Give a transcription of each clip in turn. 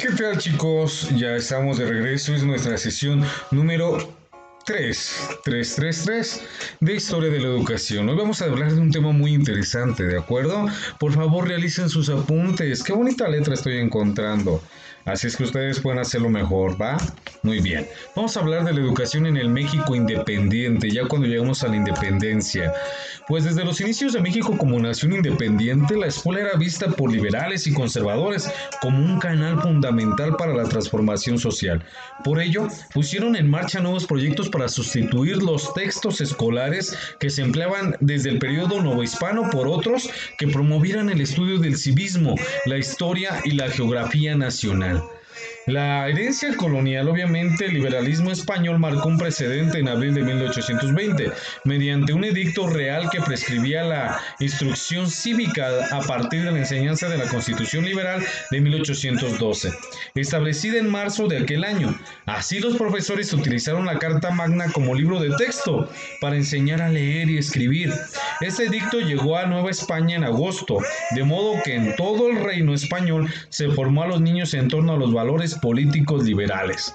¿Qué tal, chicos? Ya estamos de regreso, es nuestra sesión número 3 de Historia de la Educación. Hoy vamos a hablar de un tema muy interesante, ¿de acuerdo? Por favor, realicen sus apuntes. Qué bonita letra estoy encontrando. Así es que ustedes pueden hacerlo mejor, ¿va? Muy bien. Vamos a hablar de la educación en el México independiente, ya cuando llegamos a la independencia. Pues desde los inicios de México como nación independiente, la escuela era vista por liberales y conservadores como un canal fundamental para la transformación social. Por ello, pusieron en marcha nuevos proyectos para sustituir los textos escolares que se empleaban desde el periodo novohispano por otros que promovieran el estudio del civismo, la historia y la geografía nacional. La herencia colonial, obviamente, el liberalismo español marcó un precedente en abril de 1820, mediante un edicto real que prescribía la instrucción cívica a partir de la enseñanza de la Constitución Liberal de 1812, establecida en marzo de aquel año. Así los profesores utilizaron la Carta Magna como libro de texto para enseñar a leer y escribir. Este edicto llegó a Nueva España en agosto, de modo que en todo el reino español se formó a los niños en torno a los valores políticos liberales.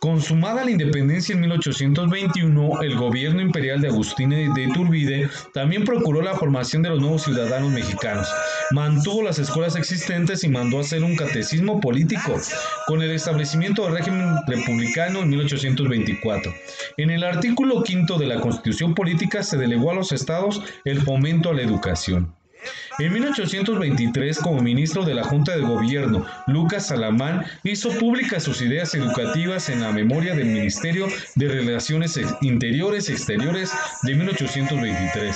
Consumada la independencia en 1821, el gobierno imperial de Agustín de Iturbide también procuró la formación de los nuevos ciudadanos mexicanos, mantuvo las escuelas existentes y mandó hacer un catecismo político, con el establecimiento del régimen republicano en 1824. En el artículo 5 de la Constitución Política se delegó a los estados el fomento a la educación. En 1823, como ministro de la Junta de Gobierno, Lucas Salamán hizo públicas sus ideas educativas en la memoria del Ministerio de Relaciones Interiores y Exteriores de 1823,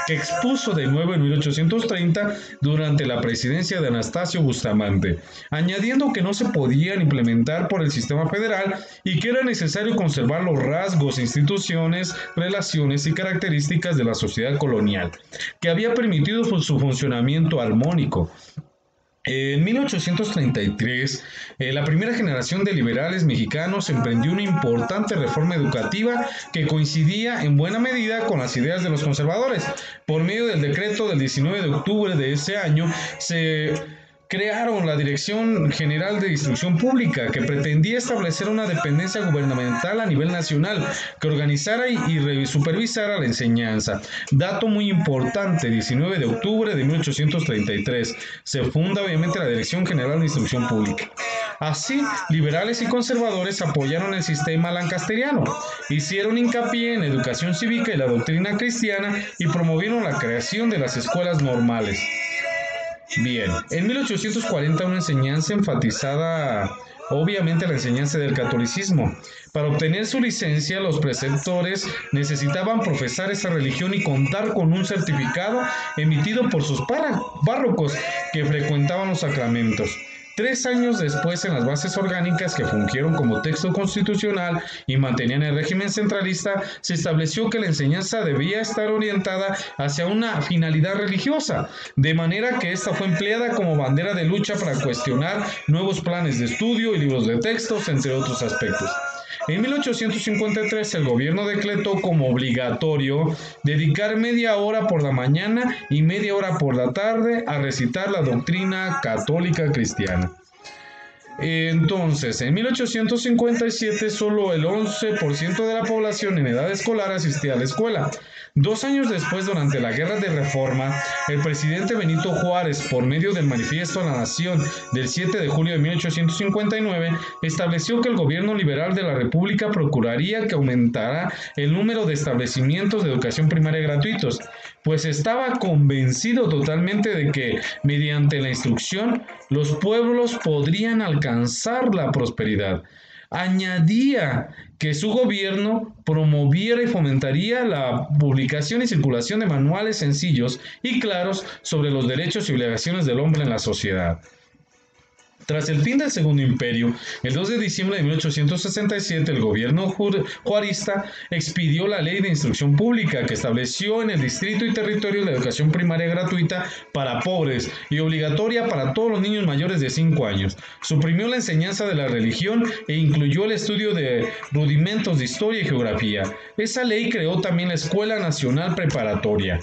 que expuso de nuevo en 1830 durante la presidencia de Anastasio Bustamante, añadiendo que no se podían implementar por el sistema federal y que era necesario conservar los rasgos, instituciones, relaciones y características de la sociedad colonial, que había permitido su funcionamiento armónico. En 1833, la primera generación de liberales mexicanos emprendió una importante reforma educativa que coincidía en buena medida con las ideas de los conservadores. Por medio del decreto del 19 de octubre de ese año, se crearon la Dirección General de Instrucción Pública, que pretendía establecer una dependencia gubernamental a nivel nacional, que organizara y supervisara la enseñanza. Dato muy importante, 19 de octubre de 1833, se funda obviamente la Dirección General de Instrucción Pública. Así, liberales y conservadores apoyaron el sistema lancasteriano, hicieron hincapié en la educación cívica y la doctrina cristiana y promovieron la creación de las escuelas normales. Bien, en 1840 una enseñanza enfatizada, obviamente la enseñanza del catolicismo. Para obtener su licencia, los preceptores necesitaban profesar esa religión y contar con un certificado emitido por sus párrocos que frecuentaban los sacramentos. 3 años después, en las bases orgánicas que fungieron como texto constitucional y mantenían el régimen centralista, se estableció que la enseñanza debía estar orientada hacia una finalidad religiosa, de manera que esta fue empleada como bandera de lucha para cuestionar nuevos planes de estudio y libros de textos, entre otros aspectos. En 1853 el gobierno decretó como obligatorio dedicar media hora por la mañana y media hora por la tarde a recitar la doctrina católica cristiana. Entonces, en 1857 solo el 11% de la población en edad escolar asistía a la escuela. 2 años después, durante la Guerra de Reforma, el presidente Benito Juárez, por medio del Manifiesto a la Nación del 7 de julio de 1859, estableció que el gobierno liberal de la República procuraría que aumentara el número de establecimientos de educación primaria gratuitos, pues estaba convencido totalmente de que, mediante la instrucción, los pueblos podrían alcanzar la prosperidad. Añadía que su gobierno promoviera y fomentaría la publicación y circulación de manuales sencillos y claros sobre los derechos y obligaciones del hombre en la sociedad. Tras el fin del Segundo Imperio, el 2 de diciembre de 1867, el gobierno juarista expidió la Ley de Instrucción Pública, que estableció en el distrito y territorio la educación primaria gratuita para pobres y obligatoria para todos los niños mayores de 5 años. Suprimió la enseñanza de la religión e incluyó el estudio de rudimentos de historia y geografía. Esa ley creó también la Escuela Nacional Preparatoria.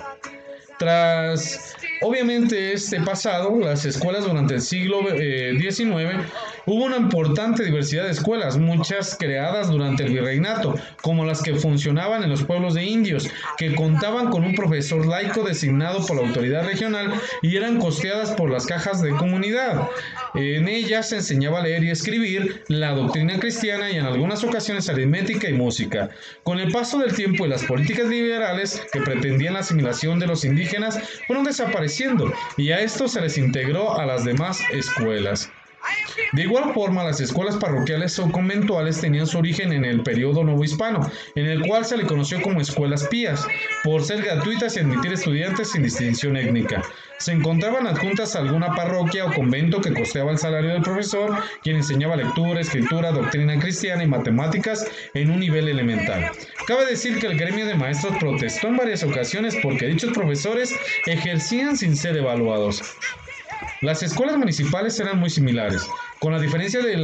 Tras Obviamente este pasado, las escuelas durante el siglo XIX, hubo una importante diversidad de escuelas, muchas creadas durante el virreinato, como las que funcionaban en los pueblos de indios, que contaban con un profesor laico designado por la autoridad regional y eran costeadas por las cajas de comunidad. En ellas se enseñaba a leer y escribir, la doctrina cristiana y en algunas ocasiones aritmética y música. Con el paso del tiempo y las políticas liberales que pretendían la asimilación de los indígenas fueron desapareciendo y a esto se les integró a las demás escuelas. De igual forma, las escuelas parroquiales o conventuales tenían su origen en el periodo novohispano, en el cual se le conoció como escuelas pías, por ser gratuitas y admitir estudiantes sin distinción étnica. Se encontraban adjuntas a alguna parroquia o convento que costeaba el salario del profesor, quien enseñaba lectura, escritura, doctrina cristiana y matemáticas en un nivel elemental. Cabe decir que el gremio de maestros protestó en varias ocasiones porque dichos profesores ejercían sin ser evaluados. Las escuelas municipales eran muy similares, con la diferencia de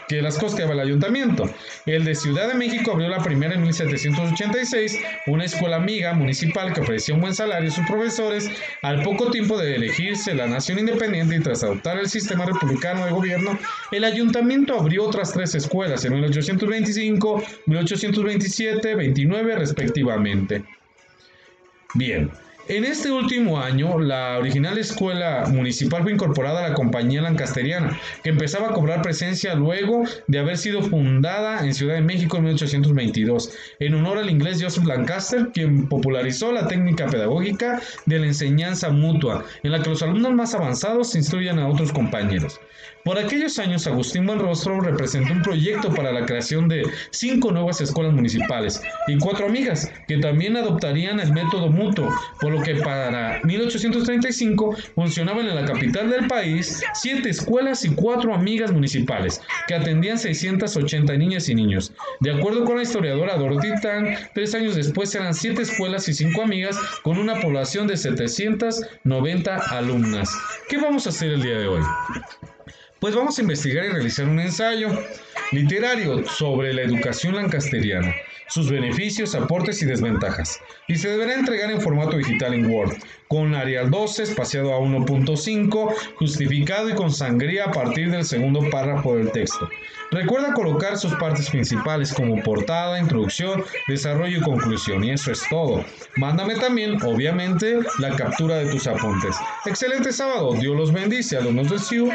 que las costeaba el ayuntamiento. El de Ciudad de México abrió la primera en 1786, una escuela amiga municipal que ofrecía un buen salario a sus profesores. Al poco tiempo de elegirse la nación independiente y tras adoptar el sistema republicano de gobierno, el ayuntamiento abrió otras 3 escuelas en 1825, 1827, 29 respectivamente. Bien. En este último año, la original escuela municipal fue incorporada a la Compañía Lancasteriana, que empezaba a cobrar presencia luego de haber sido fundada en Ciudad de México en 1822, en honor al inglés Joseph Lancaster, quien popularizó la técnica pedagógica de la enseñanza mutua, en la que los alumnos más avanzados instruyen a otros compañeros. Por aquellos años, Agustín Buenrostro representó un proyecto para la creación de 5 nuevas escuelas municipales y 4 amigas, que también adoptarían el método mutuo, por lo que para 1835 funcionaban en la capital del país 7 escuelas y 4 amigas municipales, que atendían 680 niñas y niños. De acuerdo con la historiadora Dorothy Tang, 3 años después eran 7 escuelas y 5 amigas, con una población de 790 alumnas. ¿Qué vamos a hacer el día de hoy? Pues vamos a investigar y realizar un ensayo literario sobre la educación lancasteriana, sus beneficios, aportes y desventajas, y se deberá entregar en formato digital en Word, con Arial 12 espaciado a 1.5, justificado y con sangría a partir del segundo párrafo del texto. Recuerda colocar sus partes principales como portada, introducción, desarrollo y conclusión, y eso es todo. Mándame también, obviamente, la captura de tus apuntes. Excelente sábado, Dios los bendice, alumnos de CIU.